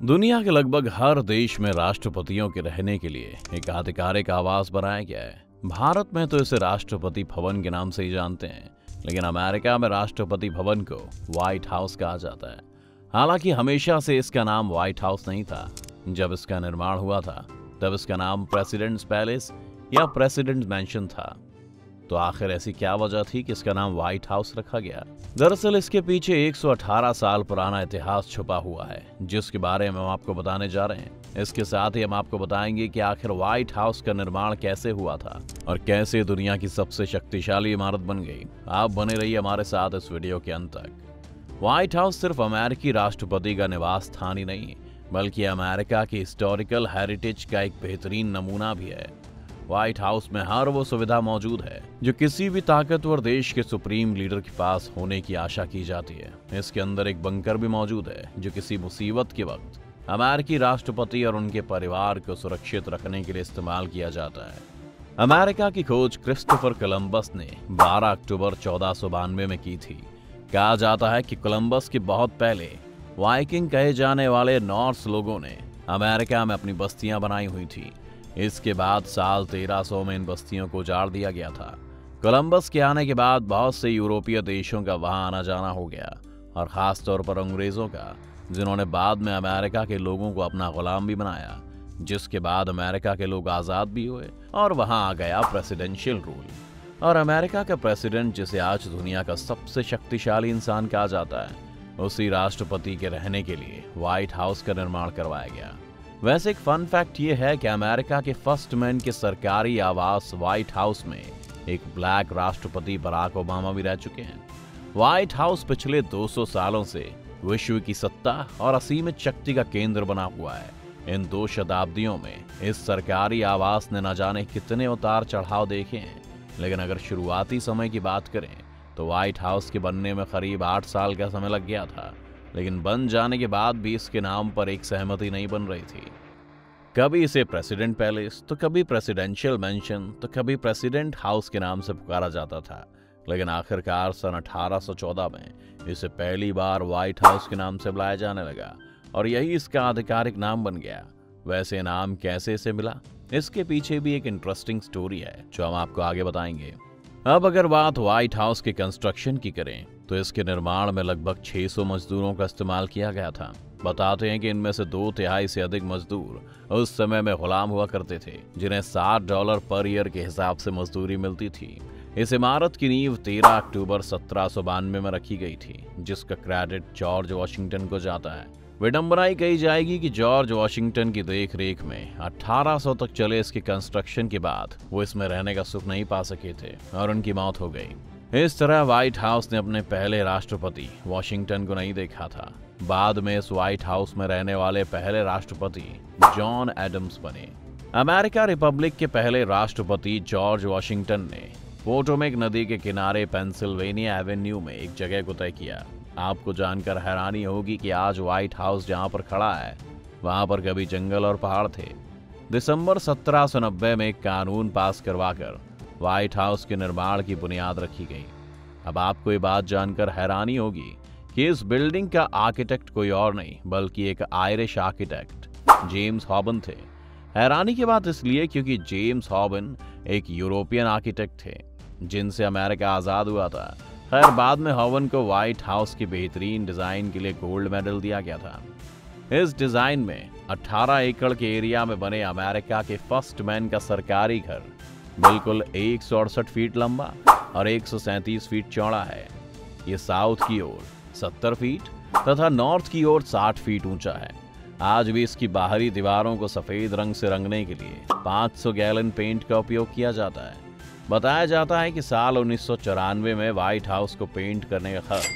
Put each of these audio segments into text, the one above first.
दुनिया के लगभग हर देश में राष्ट्रपतियों के रहने के लिए एक आधिकारिक आवास बनाया गया है। भारत में तो इसे राष्ट्रपति भवन के नाम से ही जानते हैं, लेकिन अमेरिका में राष्ट्रपति भवन को व्हाइट हाउस कहा जाता है। हालांकि हमेशा से इसका नाम व्हाइट हाउस नहीं था। जब इसका निर्माण हुआ था तब इसका नाम प्रेसिडेंट्स पैलेस या प्रेसिडेंट मैंशन था। तो आखिर ऐसी क्या वजह थी कि इसका नाम व्हाइट हाउस रखा गया? दरअसल इसके पीछे 118 साल पुराना इतिहास छुपा हुआ है, जिसके बारे में हम आपको बताने जा रहे हैं। इसके साथ ही हम आपको बताएंगे कि आखिर व्हाइट हाउस का निर्माण कैसे हुआ था और कैसे दुनिया की सबसे शक्तिशाली इमारत बन गई। आप बने रहिए हमारे साथ इस वीडियो के अंत तक। व्हाइट हाउस सिर्फ अमेरिकी राष्ट्रपति का निवास स्थान ही नहीं, बल्कि अमेरिका की हिस्टोरिकल हेरिटेज का एक बेहतरीन नमूना भी है। व्हाइट हाउस में हर वो सुविधा मौजूद है जो किसी भी ताकतवर देश के सुप्रीम लीडर के पास होने की आशा की जाती है। इसके अंदर एक बंकर भी मौजूद है जो किसी मुसीबत के वक्त अमेरिकी राष्ट्रपति और उनके परिवार को सुरक्षित रखने के लिए इस्तेमाल किया जाता है। अमेरिका की खोज क्रिस्टोफर कोलंबस ने 12 अक्टूबर 1492 में की थी। कहा जाता है कि कोलंबस के बहुत पहले वाइकिंग कहे जाने वाले नॉर्स लोगों ने अमेरिका में अपनी बस्तियां बनाई हुई थी। इसके बाद साल 1300 में इन बस्तियों को उजाड़ दिया गया था। कोलंबस के आने के बाद बहुत से यूरोपीय देशों का वहां आना जाना हो गया, और खास तौर पर अंग्रेजों का, जिन्होंने बाद में अमेरिका के लोगों को अपना गुलाम भी बनाया। जिसके बाद अमेरिका के लोग आजाद भी हुए और वहां आ गया प्रेसिडेंशियल रूल। और अमेरिका का प्रेसिडेंट, जिसे आज दुनिया का सबसे शक्तिशाली इंसान कहा जाता है, उसी राष्ट्रपति के रहने के लिए व्हाइट हाउस का निर्माण करवाया गया। वैसे एक फन फैक्ट ये है कि अमेरिका के फर्स्ट मैन के सरकारी आवास व्हाइट हाउस में एक ब्लैक राष्ट्रपति बराक ओबामा भी रह चुके हैं। व्हाइट हाउस पिछले 200 सालों से विश्व की सत्ता और असीमित शक्ति का केंद्र बना हुआ है। इन 2 शताब्दियों में इस सरकारी आवास ने न जाने कितने उतार चढ़ाव देखे हैं, लेकिन अगर शुरुआती समय की बात करें तो व्हाइट हाउस के बनने में करीब 8 साल का समय लग गया था। लेकिन बन जाने के बाद भी इसके नाम पर एक सहमति नहीं बन रही थी। कभी इसे प्रेसिडेंट पैलेस, तो कभी प्रेसिडेंशियल मैंशन, तो कभी प्रेसिडेंट हाउस के नाम से पुकारा जाता था। लेकिन आखिरकार सन 1814 में इसे पहली बार व्हाइट हाउस के नाम से बुलाया जाने लगा और यही इसका आधिकारिक नाम बन गया। वैसे नाम कैसे इसे मिला, इसके पीछे भी एक इंटरेस्टिंग स्टोरी है जो हम आपको आगे बताएंगे। अब अगर बात व्हाइट हाउस के कंस्ट्रक्शन की करें तो इसके निर्माण में लगभग 600 मजदूरों का इस्तेमाल किया गया था। बताते हैं कि इनमें से 2/3 से अधिक मजदूर उस समय में गुलाम हुआ करते थे, जिन्हें $60 पर ईयर के हिसाब से मजदूरी मिलती थी। इस इमारत की नींव 13 अक्टूबर 1792 में रखी गई थी, जिसका क्रेडिट जॉर्ज वॉशिंगटन को जाता है। विडंबना ही कही जाएगी कि जॉर्ज वॉशिंगटन की देख रेख में 1800 तक चले इसके कंस्ट्रक्शन के बाद वो इसमें रहने का सुख नहीं पा सके थे और उनकी मौत हो गई। इस तरह व्हाइट हाउस ने अपने पहले राष्ट्रपति वॉशिंगटन को नहीं देखा था। बाद में इस व्हाइट हाउस में रहने वाले पहले राष्ट्रपति जॉन एडम्स बने। अमेरिका रिपब्लिक के पहले राष्ट्रपति जॉर्ज वॉशिंगटन ने पोटोमेक नदी के किनारे पेंसिल्वेनिया एवेन्यू में एक जगह को तय किया। आपको जानकर हैरानी होगी कि आज व्हाइट हाउस जहां पर खड़ा है वहां पर कभी जंगल और पहाड़ थे। दिसंबर 1790 में एक कानून पास करवाकर व्हाइट हाउस के निर्माण की बुनियाद रखी गई। अब आपको ये बात जानकर हैरानी होगी कि इस बिल्डिंग का आर्किटेक्ट कोई और नहीं बल्कि एक आयरिश आर्किटेक्ट जेम्स हॉबन थे। हैरानी की बात इसलिए क्योंकि जेम्स हॉबन एक यूरोपियन आर्किटेक्ट थे जिनसे अमेरिका आजाद हुआ था। खैर, बाद में हॉबन को व्हाइट हाउस की बेहतरीन डिजाइन के लिए गोल्ड मेडल दिया गया था। इस डिजाइन में 18 एकड़ के एरिया में बने अमेरिका के फर्स्ट मैन का सरकारी घर बिल्कुल 168 फीट लंबा और 137 फीट चौड़ा है। ये साउथ की ओर 70 फीट तथा नॉर्थ की ओर 60 फीट ऊंचा है। आज भी इसकी बाहरी दीवारों को सफेद रंग से रंगने के लिए 500 गैलन पेंट का उपयोग किया जाता है। बताया जाता है कि साल 1994 में व्हाइट हाउस को पेंट करने का खर्च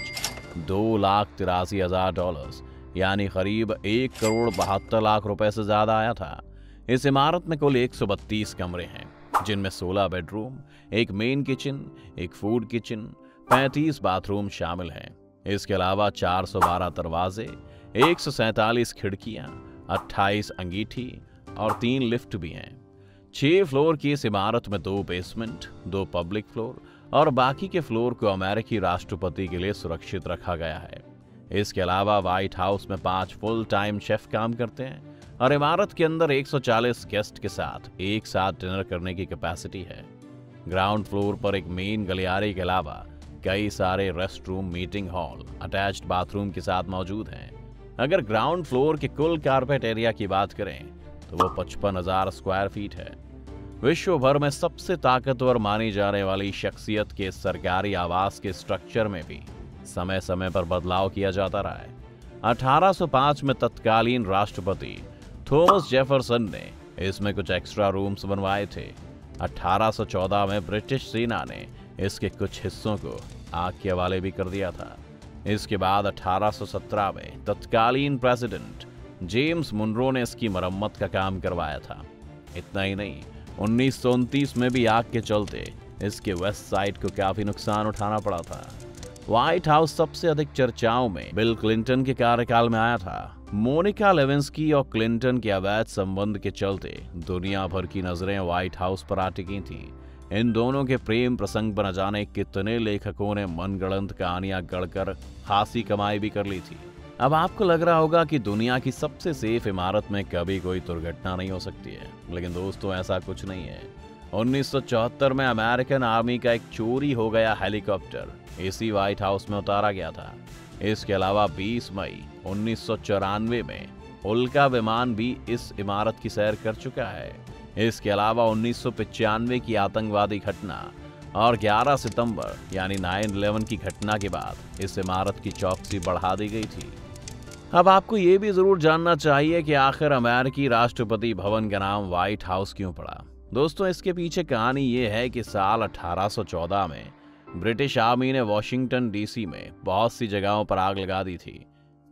$2,83,000 यानी करीब 1,72,00,000 रुपए से ज्यादा आया था। इस इमारत में कुल 132 कमरे हैं, जिनमें 16 बेडरूम, एक मेन किचन, एक फूड किचन, 35 बाथरूम शामिल हैं। इसके अलावा 412 दरवाजे, 147 खिड़कियां, 28 अंगीठी और 3 लिफ्ट भी हैं। 6 फ्लोर की इस इमारत में 2 बेसमेंट, 2 पब्लिक फ्लोर और बाकी के फ्लोर को अमेरिकी राष्ट्रपति के लिए सुरक्षित रखा गया है। इसके अलावा व्हाइट हाउस में 5 फुल टाइम शेफ काम करते हैं और इमारत के अंदर 140 गेस्ट के साथ डिनर करने की कैपेसिटी है। ग्राउंड फ्लोर पर एक मेन गलियारे के अलावा कई सारे rest room, meeting hall, attached bathroom के साथ मौजूद हैं। अगर ग्राउंड फ्लोर के कुल कारपेट एरिया की बात करें तो वो 55,000 स्क्वायर फीट है। विश्व भर में सबसे ताकतवर मानी जाने वाली शख्सियत के सरकारी आवास के स्ट्रक्चर में भी समय समय पर बदलाव किया जाता रहा है। 1805 में तत्कालीन राष्ट्रपति थॉमस जेफरसन ने इसमें कुछ एक्स्ट्रा रूम्स बनवाए थे। 1814 में ब्रिटिश सेना ने इसके कुछ हिस्सों को आग के हवाले भी कर दिया था। इसके बाद 1817 में तत्कालीन प्रेसिडेंट जेम्स मुनरो ने इसकी मरम्मत का काम करवाया था। इतना ही नहीं, 1929 में भी आग के चलते इसके वेस्ट साइड को काफी नुकसान उठाना पड़ा था। व्हाइट हाउस सबसे अधिक चर्चाओं में बिल क्लिंटन के कार्यकाल में आया था। मोनिका लेविंस्की और क्लिंटन के अवैध संबंध के चलते दुनिया भर की नजरें व्हाइट हाउस पर आ टिकी थीं। इन दोनों के प्रेम प्रसंग पर न जाने कितने लेखकों ने मनगढ़ंत कहानियां गढ़कर खासी कमाई भी कर ली थी। अब आपको लग रहा होगा कि दुनिया की सबसे सेफ इमारत में कभी कोई दुर्घटना नहीं हो सकती है, लेकिन दोस्तों ऐसा कुछ नहीं है। 1974 में अमेरिकन आर्मी का एक चोरी हो गया हेलीकॉप्टर इसी व्हाइट हाउस में उतारा गया था। इसके अलावा 20 मई 1994 में उल्का विमान भी इस इमारत की सैर कर चुका है। इसके अलावा 1995 की आतंकवादी घटना और 11 सितंबर यानी 9/11 की घटना के बाद इस इमारत की चौकसी बढ़ा दी गई थी। अब आपको ये भी जरूर जानना चाहिए कि आखिर अमेरिकी राष्ट्रपति भवन का नाम व्हाइट हाउस क्यों पड़ा। दोस्तों, इसके पीछे कहानी ये है कि साल 1814 में ब्रिटिश आर्मी ने वॉशिंगटन डीसी में बहुत सी जगहों पर आग लगा दी थी,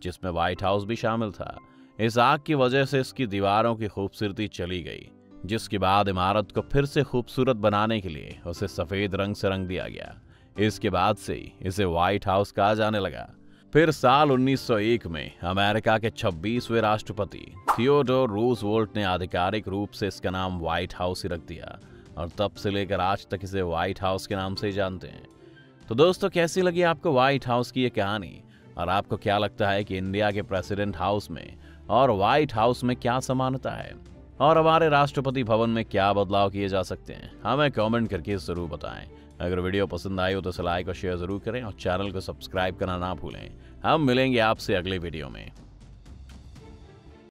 जिसमें व्हाइट हाउस भी शामिल था। इस आग की वजह से इसकी दीवारों की खूबसूरती चली गई, जिसके बाद इमारत को फिर से खूबसूरत बनाने के लिए उसे सफेद रंग से रंग दिया गया। इसके बाद से ही इसे व्हाइट हाउस कहा जाने लगा। फिर साल 1901 में अमेरिका के 26वें राष्ट्रपति थियोडोर रूजवेल्ट ने आधिकारिक रूप से इसका नाम व्हाइट हाउस ही रख दिया और तब से लेकर आज तक इसे व्हाइट हाउस के नाम से ही जानते हैं। तो दोस्तों, कैसी लगी आपको व्हाइट हाउस की ये कहानी, और आपको क्या लगता है कि इंडिया के प्रेसिडेंट हाउस में और व्हाइट हाउस में क्या समानता है, और हमारे राष्ट्रपति भवन में क्या बदलाव किए जा सकते हैं? हमें कमेंट करके जरूर बताएं। अगर वीडियो पसंद आई हो तो इसे लाइक और शेयर जरूर करें और चैनल को सब्सक्राइब करना ना भूलें। हम मिलेंगे आपसे अगले वीडियो में।